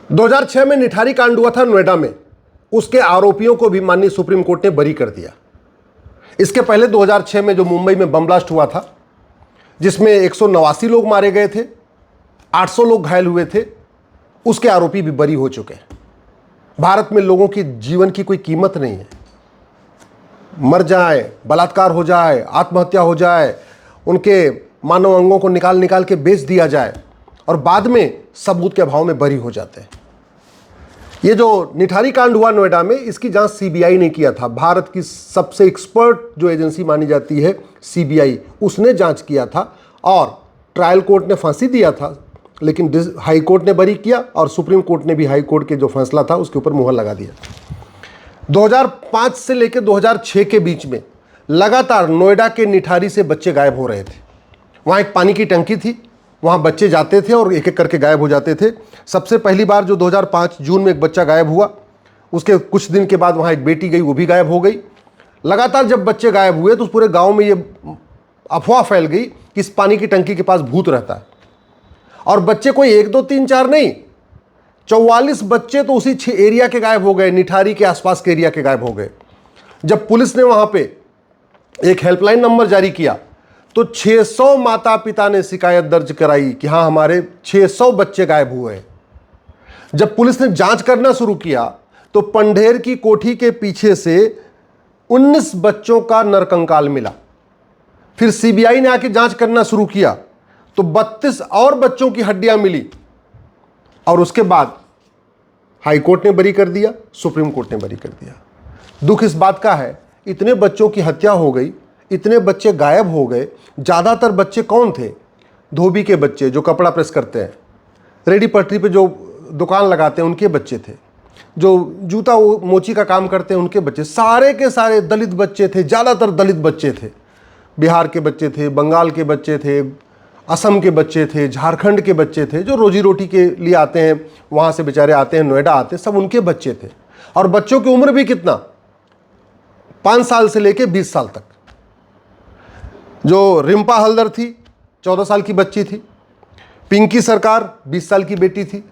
2006 में निठारी कांड हुआ था नोएडा में, उसके आरोपियों को भी माननीय सुप्रीम कोर्ट ने बरी कर दिया। इसके पहले 2006 में जो मुंबई में बम ब्लास्ट हुआ था, जिसमें 189 लोग मारे गए थे, 800 लोग घायल हुए थे, उसके आरोपी भी बरी हो चुके हैं। भारत में लोगों की जीवन की कोई कीमत नहीं है। मर जाए, बलात्कार हो जाए, आत्महत्या हो जाए, उनके मानव अंगों को निकाल निकाल के बेच दिया जाए और बाद में सबूत के अभाव में बरी हो जाते हैं। ये जो निठारी कांड हुआ नोएडा में, इसकी जांच सीबीआई ने किया था। भारत की सबसे एक्सपर्ट जो एजेंसी मानी जाती है सीबीआई, उसने जांच किया था और ट्रायल कोर्ट ने फांसी दिया था, लेकिन हाई कोर्ट ने बरी किया और सुप्रीम कोर्ट ने भी हाई कोर्ट के जो फैसला था उसके ऊपर मुहर लगा दिया। 2005 से लेकर 2006 के बीच में लगातार नोएडा के निठारी से बच्चे गायब हो रहे थे। वहाँ एक पानी की टंकी थी, वहाँ बच्चे जाते थे और एक एक करके गायब हो जाते थे। सबसे पहली बार जो 2005 जून में एक बच्चा गायब हुआ, उसके कुछ दिन के बाद वहाँ एक बेटी गई, वो भी गायब हो गई। लगातार जब बच्चे गायब हुए तो उस पूरे गाँव में ये अफवाह फैल गई कि इस पानी की टंकी के पास भूत रहता है। और बच्चे कोई 1 2 3 4 नहीं, 44 बच्चे तो उसी एरिया के गायब हो गए, निठारी के आसपास के एरिया के गायब हो गए। जब पुलिस ने वहाँ पे एक हेल्पलाइन नंबर जारी किया तो 600 माता पिता ने शिकायत दर्ज कराई कि हाँ, हमारे 600 बच्चे गायब हुए हैं। जब पुलिस ने जांच करना शुरू किया तो पंढेर की कोठी के पीछे से 19 बच्चों का नरकंकाल मिला। फिर सीबीआई ने आके जांच करना शुरू किया तो 32 और बच्चों की हड्डियां मिली और उसके बाद हाई कोर्ट ने बरी कर दिया, सुप्रीम कोर्ट ने बरी कर दिया। दुख इस बात का है, इतने बच्चों की हत्या हो गई, इतने बच्चे गायब हो गए। ज़्यादातर बच्चे कौन थे? धोबी के बच्चे जो कपड़ा प्रेस करते हैं, रेडी पटरी पे जो दुकान लगाते हैं उनके बच्चे थे, जो जूता मोची का काम करते हैं उनके बच्चे, सारे के सारे दलित बच्चे थे। ज़्यादातर दलित बच्चे थे, बिहार के बच्चे थे, बंगाल के बच्चे थे, असम के बच्चे थे, झारखंड के बच्चे थे, जो रोजी रोटी के लिए आते हैं, वहाँ से बेचारे आते हैं, नोएडा आते हैं, सब उनके बच्चे थे। और बच्चों की उम्र भी कितना, 5 साल से लेके 20 साल तक। जो रिम्पा हल्दर थी 14 साल की बच्ची थी, पिंकी सरकार 20 साल की बेटी थी,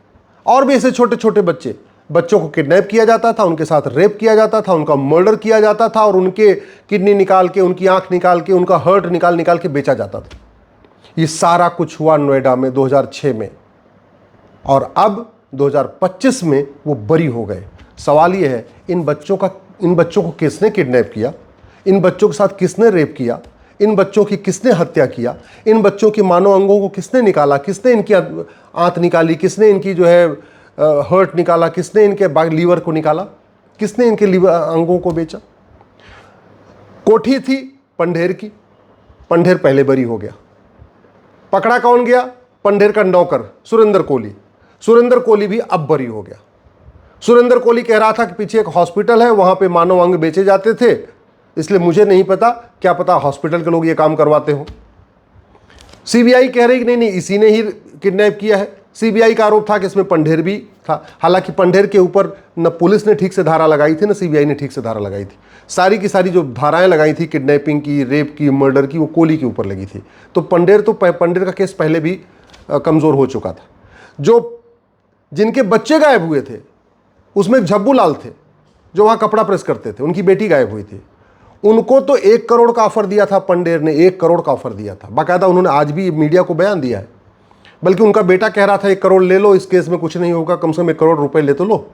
और भी ऐसे छोटे छोटे बच्चों को किडनैप किया जाता था, उनके साथ रेप किया जाता था, उनका मर्डर किया जाता था और उनके किडनी निकाल के, उनकी आंख निकाल के, उनका हार्ट निकाल के बेचा जाता था। ये सारा कुछ हुआ नोएडा में 2006 में, और अब 2025 में वो बरी हो गए। सवाल ये है, इन बच्चों को किसने किडनैप किया, इन बच्चों के साथ किसने रेप किया, इन बच्चों की किसने हत्या किया, इन बच्चों के मानव अंगों को किसने निकाला, किसने इनकी आंत निकाली, किसने इनकी जो है हार्ट निकाला, किसने इनके लीवर को निकाला, किसने इनके लीवर अंगों को बेचा। कोठी थी पंढेर की, पंढेर पहले बरी हो गया। पकड़ा कौन गया? पंढेर का नौकर सुरेंद्र कोहली। सुरेंद्र कोहली भी अब बरी हो गया। सुरेंद्र कोहली कह रहा था कि पीछे एक हॉस्पिटल है, वहां पे मानव अंग बेचे जाते थे, इसलिए मुझे नहीं पता, क्या पता हॉस्पिटल के लोग ये काम करवाते हो। सीबीआई कह रही कि नहीं, इसी ने ही किडनैप किया है। सीबीआई का आरोप था कि इसमें पंढेर भी था। हालांकि पंढेर के ऊपर न पुलिस ने ठीक से धारा लगाई थी, न सीबीआई ने ठीक से धारा लगाई थी। सारी की सारी जो धाराएं लगाई थी किडनैपिंग की, रेप की, मर्डर की, वो कोहली के ऊपर लगी थी। तो पंढेर का केस पहले भी कमज़ोर हो चुका था। जिनके बच्चे गायब हुए थे उसमें झब्बू लाल थे, जो वहाँ कपड़ा प्रेस करते थे, उनकी बेटी गायब हुई थी। उनको तो 1 करोड़ का ऑफर दिया था, पंढेर ने 1 करोड़ का ऑफर दिया था। बाकायदा उन्होंने आज भी मीडिया को बयान दिया है। बल्कि उनका बेटा कह रहा था 1 करोड़ ले लो, इस केस में कुछ नहीं होगा, कम से कम 1 करोड़ रुपए ले तो लो।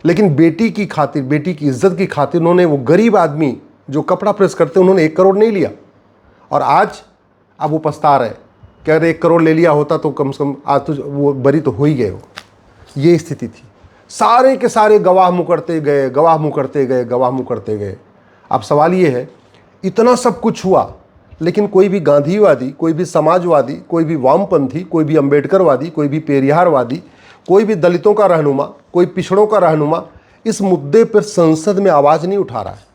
लेकिन बेटी की खातिर, बेटी की इज्जत की खातिर उन्होंने, वो गरीब आदमी जो कपड़ा प्रेस करते उन्होंने 1 करोड़ नहीं लिया। और आज अब वो पछता रहे, कह रहे 1 करोड़ ले लिया होता तो कम से कम आज तो वो बरी तो हो ही गए हो। ये स्थिति थी। सारे के सारे गवाह मुकरते गए, गवाह मुकरते गए, गवाह मुकरते गए। अब सवाल ये है, इतना सब कुछ हुआ लेकिन कोई भी गांधीवादी, कोई भी समाजवादी, कोई भी वामपंथी, कोई भी अंबेडकरवादी, कोई भी पेरियारवादी, कोई भी दलितों का रहनुमा, कोई पिछड़ों का रहनुमा इस मुद्दे पर संसद में आवाज़ नहीं उठा रहा है।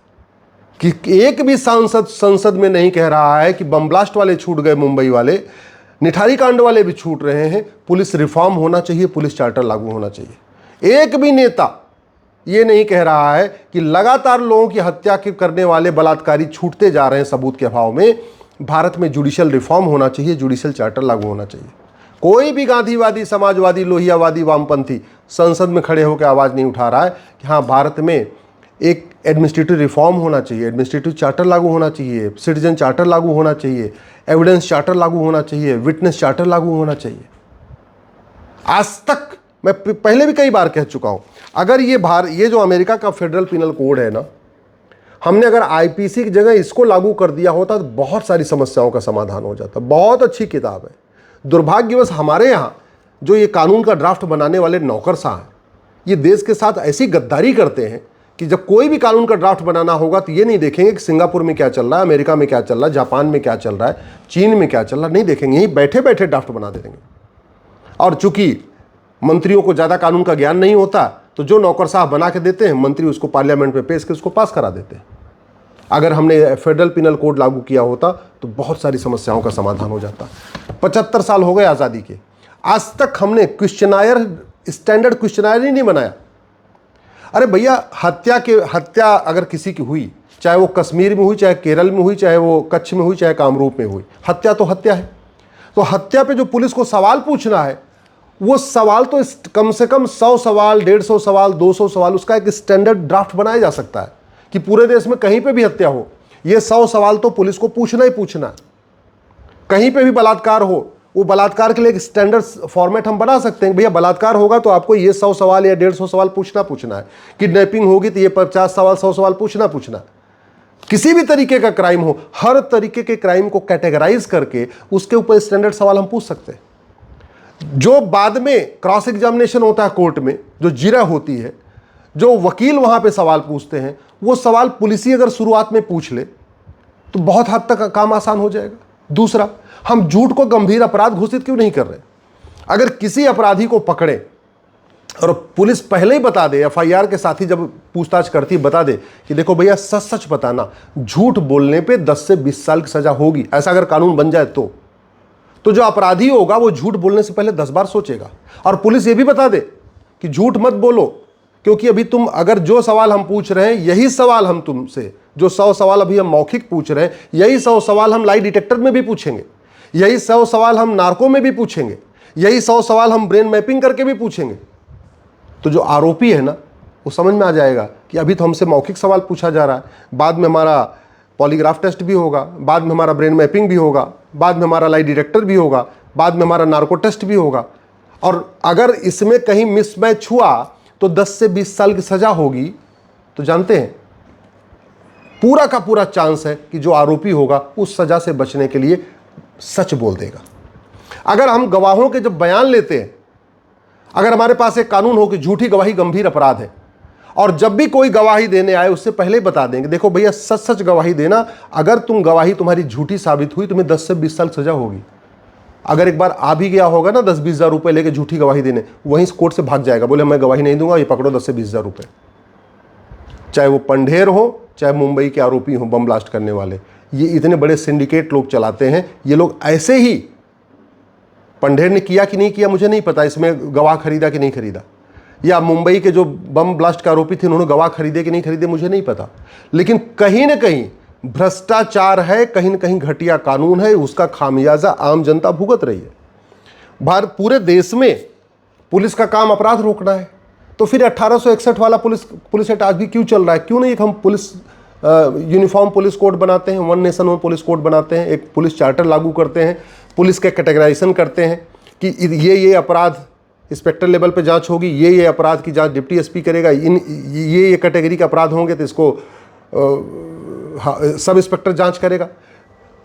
कि एक भी सांसद संसद में नहीं कह रहा है कि बम ब्लास्ट वाले छूट गए, मुंबई वाले, निठारी कांड वाले भी छूट रहे हैं, पुलिस रिफॉर्म होना चाहिए, पुलिस चार्टर लागू होना चाहिए। एक भी नेता ये नहीं कह रहा है कि लगातार लोगों की हत्या करने वाले बलात्कारी छूटते जा रहे हैं सबूत के अभाव में, भारत में जुडिशियल रिफॉर्म होना चाहिए, जुडिशियल चार्टर लागू होना चाहिए। कोई भी गांधीवादी, समाजवादी, लोहियावादी, वामपंथी संसद में खड़े होकर आवाज़ नहीं उठा रहा है कि हाँ भारत में एक एडमिनिस्ट्रेटिव रिफॉर्म होना चाहिए, एडमिनिस्ट्रेटिव चार्टर लागू होना चाहिए, सिटीजन चार्टर लागू होना चाहिए, एविडेंस चार्टर लागू होना चाहिए, विटनेस चार्टर लागू होना चाहिए। आज तक मैं पहले भी कई बार कह चुका हूं, अगर ये जो अमेरिका का फेडरल पिनल कोड है ना, हमने अगर आईपीसी की जगह इसको लागू कर दिया होता तो बहुत सारी समस्याओं का समाधान हो जाता। बहुत अच्छी किताब है। दुर्भाग्यवश हमारे यहाँ जो ये कानून का ड्राफ्ट बनाने वाले नौकरशाह हैं, ये देश के साथ ऐसी गद्दारी करते हैं कि जब कोई भी कानून का ड्राफ्ट बनाना होगा तो ये नहीं देखेंगे कि सिंगापुर में क्या चल रहा है, अमेरिका में क्या चल रहा है, जापान में क्या चल रहा है, चीन में क्या चल रहा है, नहीं देखेंगे, यहीं बैठे बैठे ड्राफ्ट बना देंगे। और चूंकि मंत्रियों को ज़्यादा कानून का ज्ञान नहीं होता तो जो नौकरशाह बना के देते हैं, मंत्री उसको पार्लियामेंट में पेश कर उसको पास करा देते हैं। अगर हमने फेडरल पिनल कोड लागू किया होता तो बहुत सारी समस्याओं का समाधान हो जाता। 75 साल हो गए आज़ादी के, आज तक हमने स्टैंडर्ड क्वेश्चनायर ही नहीं बनाया। अरे भैया, हत्या अगर किसी की हुई, चाहे वो कश्मीर में हुई, चाहे केरल में हुई, चाहे वो कच्छ में हुई, चाहे कामरूप में हुई, हत्या तो हत्या है। तो हत्या पे जो पुलिस को सवाल पूछना है, वो सवाल तो कम से कम 100 सवाल, 150 सवाल, 200 सवाल, उसका एक स्टैंडर्ड ड्राफ्ट बनाया जा सकता है कि पूरे देश में कहीं पे भी हत्या हो, ये 100 सवाल तो पुलिस को पूछना ही पूछना है। कहीं पे भी बलात्कार हो, वो बलात्कार के लिए एक स्टैंडर्ड फॉर्मेट हम बना सकते हैं। भैया बलात्कार होगा तो आपको ये 100 सवाल या 150 सवाल पूछना है। किडनैपिंग होगी तो ये 50 सवाल, 100 सवाल पूछना। किसी भी तरीके का क्राइम हो, हर तरीके के क्राइम को कैटेगराइज करके उसके ऊपर स्टैंडर्ड सवाल हम पूछ सकते हैं। जो बाद में क्रॉस एग्जामिनेशन होता है कोर्ट में, जो जिरा होती है, जो वकील वहां पे सवाल पूछते हैं, वो सवाल पुलिस ही अगर शुरुआत में पूछ ले तो बहुत हद तक काम आसान हो जाएगा। दूसरा, हम झूठ को गंभीर अपराध घोषित क्यों नहीं कर रहे? अगर किसी अपराधी को पकड़े और पुलिस पहले ही बता दे, एफआईआर के साथ ही जब पूछताछ करती है बता दे कि देखो भैया सच बताना, झूठ बोलने पे 10 से 20 साल की सजा होगी, ऐसा अगर कानून बन जाए तो जो अपराधी होगा वो झूठ बोलने से पहले 10 बार सोचेगा। और पुलिस ये भी बता दे कि झूठ मत बोलो, क्योंकि अभी तुम अगर जो सवाल हम पूछ रहे हैं, यही सवाल हम तुमसे, जो 100 सवाल अभी हम मौखिक पूछ रहे हैं, यही 100 सवाल हम लाई डिटेक्टर में भी पूछेंगे, यही 100 सवाल हम नार्को में भी पूछेंगे, यही 100 सवाल हम ब्रेन मैपिंग करके भी पूछेंगे। तो जो आरोपी है ना, वो समझ में आ जाएगा कि अभी तो हमसे मौखिक सवाल पूछा जा रहा है, बाद में हमारा पॉलीग्राफ टेस्ट भी होगा, बाद में हमारा ब्रेन मैपिंग भी होगा, बाद में हमारा लाई डिटेक्टर भी होगा, बाद में हमारा नार्को टेस्ट भी होगा, और अगर इसमें कहीं मिसमैच हुआ तो 10 से 20 साल की सजा होगी। तो जानते हैं पूरा का पूरा चांस है कि जो आरोपी होगा उस सजा से बचने के लिए सच बोल देगा। अगर हम गवाहों के जब बयान लेते हैं, अगर हमारे पास एक कानून हो कि झूठी गवाही गंभीर अपराध है, और जब भी कोई गवाही देने आए उससे पहले बता देंगे देखो भैया सच गवाही देना, अगर गवाही तुम्हारी झूठी साबित हुई तुम्हें 10 से 20 साल सजा होगी। अगर एक बार आ भी गया होगा ना 10-20 हज़ार रुपये लेके झूठी गवाही देने, वहीं कोर्ट से भाग जाएगा, बोले मैं गवाही नहीं दूंगा, ये पकड़ो 10 से 20 हज़ार रुपये। चाहे वो पंढेर हो, चाहे मुंबई के आरोपी हो बम ब्लास्ट करने वाले, ये इतने बड़े सिंडिकेट लोग चलाते हैं। ये लोग ऐसे ही, पंढेर ने किया कि नहीं किया मुझे नहीं पता, इसमें गवाह खरीदा कि नहीं खरीदा, या मुंबई के जो बम ब्लास्ट के आरोपी थे उन्होंने गवाह खरीदे कि नहीं खरीदे मुझे नहीं पता, लेकिन कहीं ना कहीं भ्रष्टाचार है, कहीं ना कहीं घटिया कानून है, उसका खामियाजा आम जनता भुगत रही है। पूरे देश में पुलिस का काम अपराध रोकना है, तो फिर 1861 वाला पुलिस एक्ट आज भी क्यों चल रहा है? क्यों नहीं हम पुलिस यूनिफॉर्म पुलिस कोड बनाते हैं, one nation one police code बनाते हैं, एक पुलिस चार्टर लागू करते हैं, पुलिस के कैटेगराइजेशन करते हैं कि ये अपराध इंस्पेक्टर लेवल पे जांच होगी, ये अपराध की जांच डिप्टी एसपी करेगा, ये कैटेगरी के अपराध होंगे तो इसको सब इंस्पेक्टर जांच करेगा।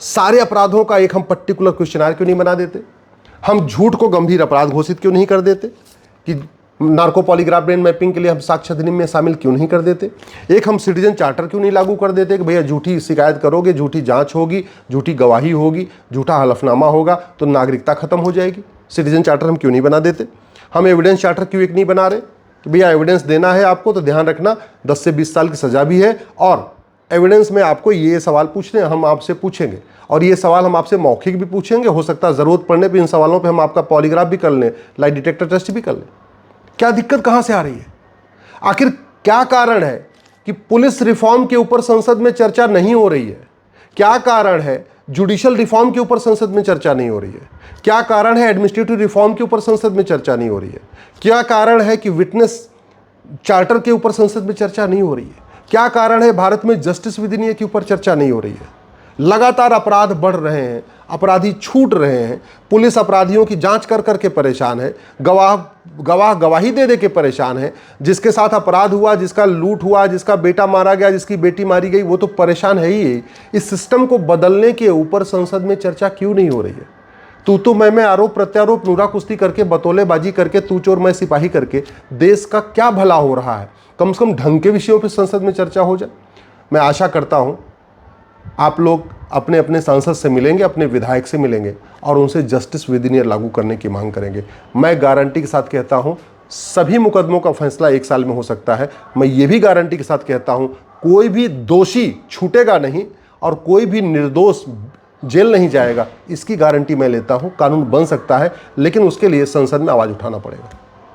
सारे अपराधों का एक हम पर्टिकुलर क्वेश्चनर क्यों नहीं बना देते? हम झूठ को गंभीर अपराध घोषित क्यों नहीं कर देते? कि नार्को पॉलीग्राफ ब्रेन मैपिंग के लिए हम साक्ष्य अधिनियम में शामिल क्यों नहीं कर देते? एक हम सिटीजन चार्टर क्यों नहीं लागू कर देते कि भैया झूठी शिकायत करोगे, झूठी जांच होगी, झूठी गवाही होगी, झूठा हलफनामा होगा तो नागरिकता खत्म हो जाएगी। सिटीजन चार्टर हम क्यों नहीं बना देते? हम एविडेंस चार्टर क्यों एक नहीं बना रहे कि भैया एविडेंस देना है आपको तो ध्यान रखना 10 से 20 साल की सजा भी है, और एविडेंस में आपको ये सवाल पूछने हम आपसे पूछेंगे, और ये सवाल हम आपसे मौखिक भी पूछेंगे, हो सकता है ज़रूरत पड़ने पे इन सवालों पे हम आपका पॉलीग्राफ भी कर लें, लाई डिटेक्टर टेस्ट भी कर लें। क्या दिक्कत कहाँ से आ रही है? आखिर क्या कारण है कि पुलिस रिफॉर्म के ऊपर संसद में चर्चा नहीं हो रही है? क्या कारण है जुडिशियल रिफॉर्म के ऊपर संसद में चर्चा नहीं हो रही है? क्या कारण है एडमिनिस्ट्रेटिव रिफॉर्म के ऊपर संसद में चर्चा नहीं हो रही है? क्या कारण है कि विटनेस चार्टर के ऊपर संसद में चर्चा नहीं हो रही है? क्या कारण है भारत में जस्टिस विधिनियम के ऊपर चर्चा नहीं हो रही है? लगातार अपराध बढ़ रहे हैं, अपराधी छूट रहे हैं, पुलिस अपराधियों की जांच कर करके परेशान है, गवाह गवाही दे दे के परेशान है, जिसके साथ अपराध हुआ, जिसका लूट हुआ, जिसका बेटा मारा गया, जिसकी बेटी मारी गई, वो तो परेशान है ही। इस सिस्टम को बदलने के ऊपर संसद में चर्चा क्यों नहीं हो रही है? तू मैं आरोप प्रत्यारोप नूरा कुश्ती करके, बतौलेबाजी करके, तू चोर मैं सिपाही करके देश का क्या भला हो रहा है? कम से कम ढंग के विषयों पर संसद में चर्चा हो जाए। मैं आशा करता हूँ आप लोग अपने अपने सांसद से मिलेंगे, अपने विधायक से मिलेंगे और उनसे जस्टिस विधिनियम लागू करने की मांग करेंगे। मैं गारंटी के साथ कहता हूं सभी मुकदमों का फैसला 1 साल में हो सकता है। मैं ये भी गारंटी के साथ कहता हूं कोई भी दोषी छूटेगा नहीं और कोई भी निर्दोष जेल नहीं जाएगा। इसकी गारंटी मैं लेता हूं। कानून बन सकता है, लेकिन उसके लिए संसद में आवाज़ उठाना पड़ेगा।